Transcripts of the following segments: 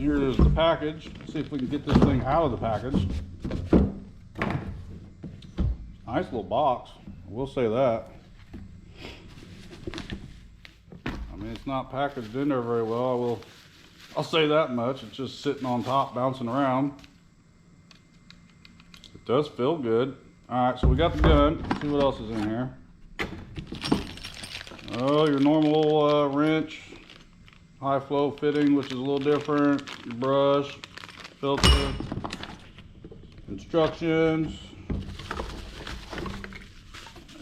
here is the package. Let's see if we can get this thing out of the package. Nice little box, I will say that. I mean, it's not packaged in there very well, I'll say that much. It's just sitting on top, bouncing around. It does feel good. All right, so we got the gun. Let's see what else is in here. Oh, your normal wrench, high flow fitting, which is a little different. Your brush, filter, instructions,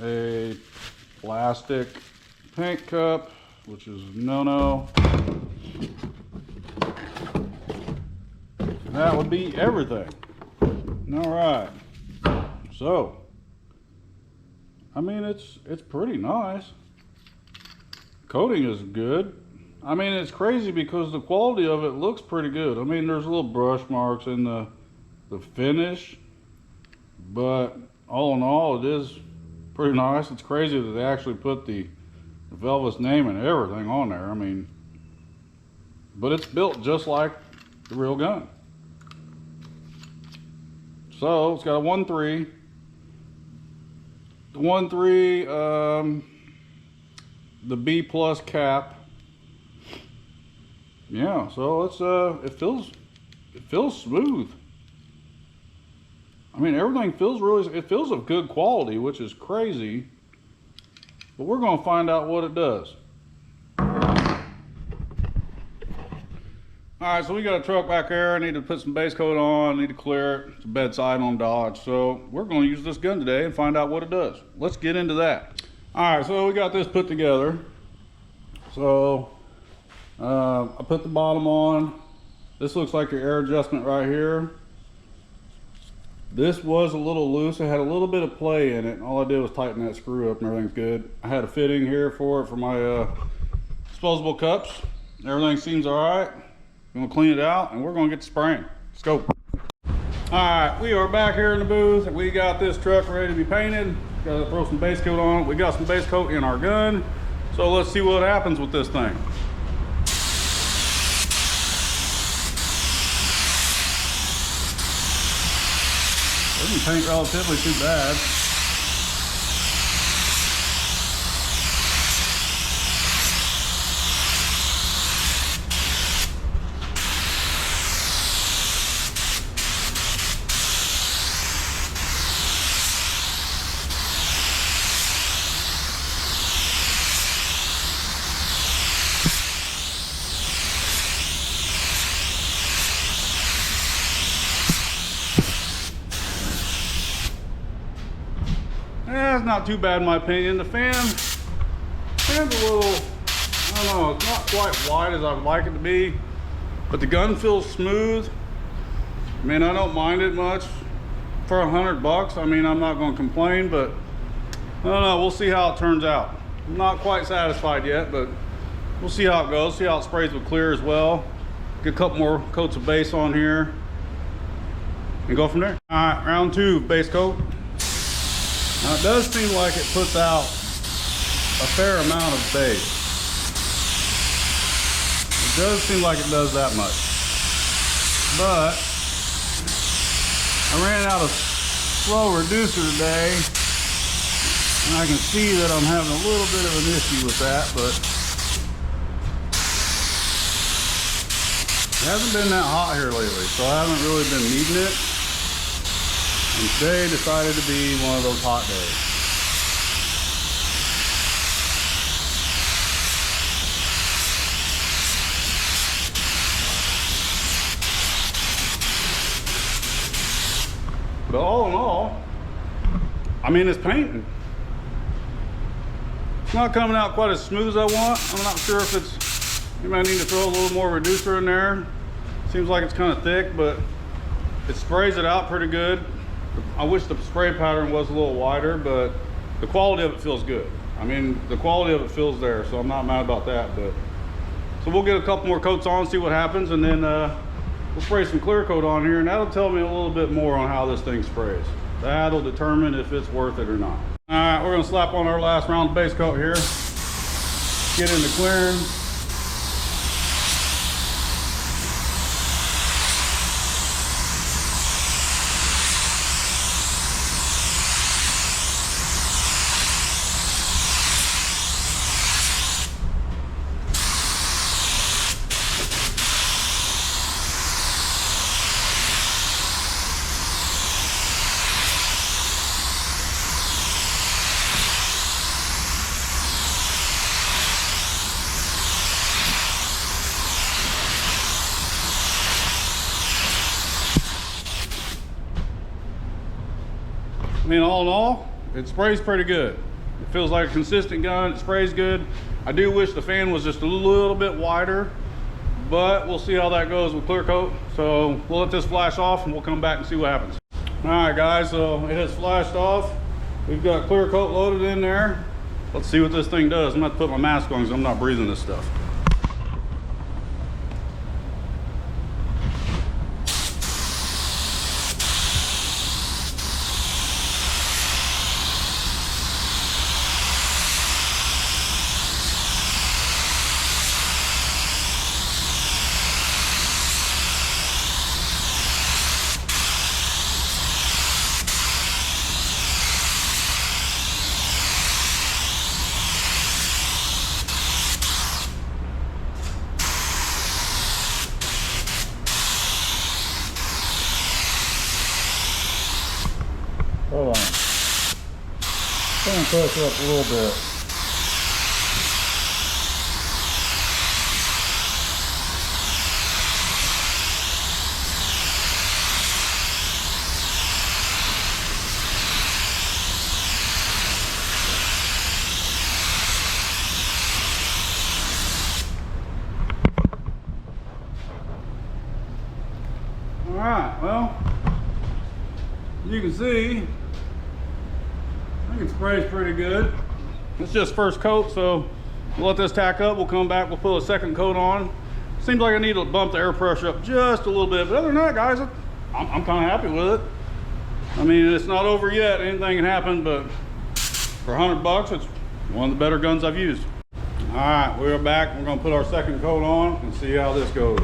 a plastic paint cup, which is no-no. That would be everything. All right. So, I mean, it's pretty nice. Coating is good. I mean, it's crazy because the quality of it looks pretty good. I mean, there's little brush marks in the finish, but all in all, it is pretty nice. It's crazy that they actually put the Velvet's name and everything on there. I mean, but it's built just like the real gun. So it's got a 1.3. The 1.3, the B plus cap. Yeah, so it's it feels smooth. I mean, everything feels it feels of good quality, which is crazy. But we're gonna find out what it does. All right, so we got a truck back there. I need to put some base coat on, I need to clear it. It's a bedside on Dodge. So we're gonna use this gun today and find out what it does. Let's get into that. All right, so we got this put together. So I put the bottom on. This looks like your air adjustment right here. This was a little loose. It had a little bit of play in it. All I did was tighten that screw up and everything's good. I had a fitting here for it for my disposable cups. Everything seems all right. I'm gonna clean it out and we're gonna get to spraying. Let's go. All right, we are back here in the booth. We got this truck ready to be painted. Gotta throw some base coat on it. We got some base coat in our gun. So let's see what happens with this thing. Doesn't paint relatively too bad. It's not too bad in my opinion. The fan's a little, I don't know, it's not quite wide as I'd like it to be, but the gun feels smooth. I mean, I don't mind it much. For $100, I mean, I'm not going to complain, but I don't know, we'll see how it turns out. I'm not quite satisfied yet, but we'll see how it goes, see how it sprays with clear as well. Get a couple more coats of base on here and go from there. All right, round 2 base coat. Now it does seem like it puts out a fair amount of base. It does seem like it does that much. But I ran out of flow reducer today, and I can see that I'm having a little bit of an issue with that, but it hasn't been that hot here lately, so I haven't really been needing it. And today decided to be one of those hot days. But all in all, I mean, it's painting. It's not coming out quite as smooth as I want. I'm not sure if it's, you might need to throw a little more reducer in there. Seems like it's kind of thick, but it sprays it out pretty good. I wish the spray pattern was a little wider, but the quality of it feels good. I mean, the quality of it feels there, so I'm not mad about that. But so we'll get a couple more coats on, see what happens, and then we'll spray some clear coat on here, and that'll tell me a little bit more on how this thing sprays. That'll determine if it's worth it or not. All right, we're gonna slap on our last round of base coat here. Get into clearing. mean, all in all, it sprays pretty good. It feels like a consistent gun. It sprays good. I do wish the fan was just a little bit wider, but we'll see how that goes with clear coat. So we'll let this flash off and we'll come back and see what happens. All right, guys, so it has flashed off. We've got clear coat loaded in there. Let's see what this thing does. I'm gonna have to put my mask on because I'm not breathing this stuff. Hold on. Try and pressure up a little bit. All right, well, you can see, I think it sprays pretty good. It's just first coat, so we'll let this tack up. We'll come back, we'll put a second coat on. Seems like I need to bump the air pressure up just a little bit, but other than that, guys, I'm kind of happy with it. I mean, it's not over yet. Anything can happen, but for $100, it's one of the better guns I've used. All right, we're back. We're gonna put our second coat on and see how this goes.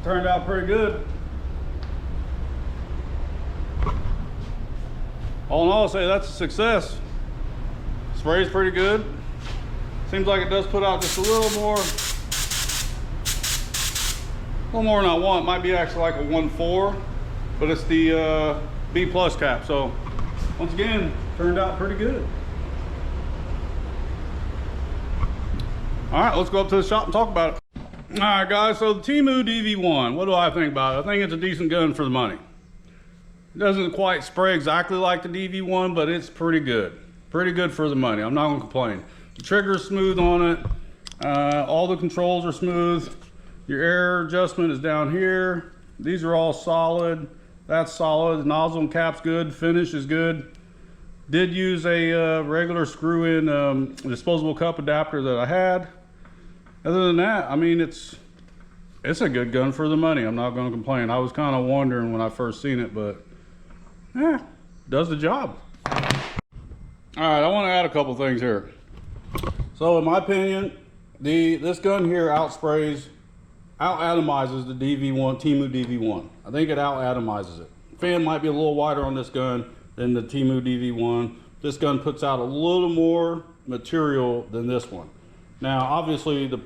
Turned out pretty good. All in all, I'll say that's a success. Sprays pretty good. Seems like it does put out just a little more than I want. It might be actually like a 1.4, but it's the B plus cap. So once again, turned out pretty good. All right, let's go up to the shop and talk about it. All right, guys, so the TEMU DV1, what do I think about it? I think it's a decent gun for the money. It doesn't quite spray exactly like the DV1, but it's pretty good. Pretty good for the money. I'm not gonna complain. The trigger's smooth on it. All the controls are smooth. Your air adjustment is down here. These are all solid. That's solid. The nozzle and cap's good. Finish is good. Did use a regular screw-in disposable cup adapter that I had. Other than that, I mean, it's a good gun for the money. I'm not going to complain. I was kind of wondering when I first seen it, but does the job. All right, I want to add a couple things here. So in my opinion, this gun here out-atomizes the DV1, TEMU DV1. I think it out-atomizes it. Fan might be a little wider on this gun than the TEMU DV1. This gun puts out a little more material than this one. Now, obviously, the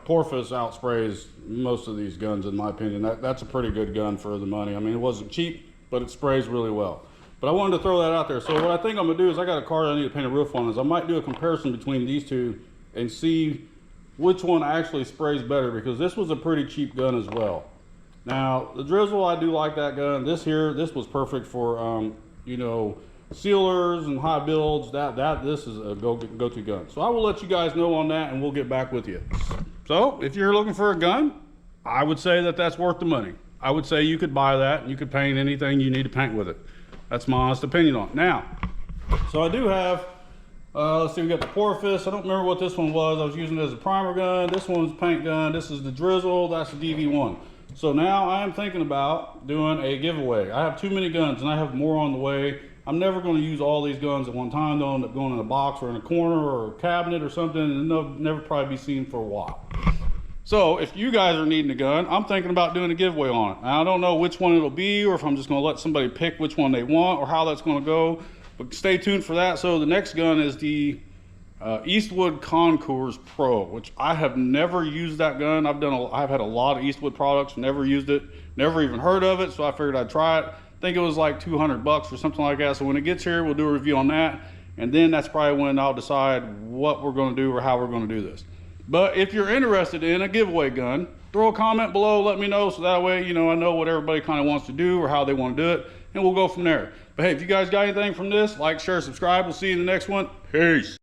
Porpoise outsprays most of these guns, in my opinion. That's a pretty good gun for the money. I mean, it wasn't cheap, but it sprays really well. But I wanted to throw that out there. So what I think I'm gonna do is I got a car I need to paint a roof on. Is I might do a comparison between these two and see which one actually sprays better, because this was a pretty cheap gun as well. Now, the Drizzle, I do like that gun. This was perfect for, you know, sealers and high builds, this is a go-to gun. So I will let you guys know on that, and we'll get back with you. So if you're looking for a gun, I would say that that's worth the money. I would say you could buy that and you could paint anything you need to paint with it. That's my honest opinion on it. Now, so I do have, let's see, we got the Porpoise. I don't remember what this one was. I was using it as a primer gun. This one's paint gun. This is the Drizzle. That's the DV1. So now I am thinking about doing a giveaway. I have too many guns and I have more on the way. I'm never going to use all these guns at one time. They'll end up going in a box or in a corner or a cabinet or something, and they'll never probably be seen for a while. So if you guys are needing a gun, I'm thinking about doing a giveaway on it. Now, I don't know which one it'll be, or if I'm just going to let somebody pick which one they want, or how that's going to go. But stay tuned for that. So the next gun is the Eastwood Concours Pro, which I have never used that gun. I've had a lot of Eastwood products, never used it, never even heard of it. So I figured I'd try it. I think it was like $200 or something like that. So when it gets here, we'll do a review on that. And then that's probably when I'll decide what we're going to do or how we're going to do this. But if you're interested in a giveaway gun, throw a comment below, let me know, so that way, you know, I know what everybody kind of wants to do or how they want to do it, and we'll go from there. But hey, if you guys got anything from this, like, share, subscribe. We'll see you in the next one. Peace.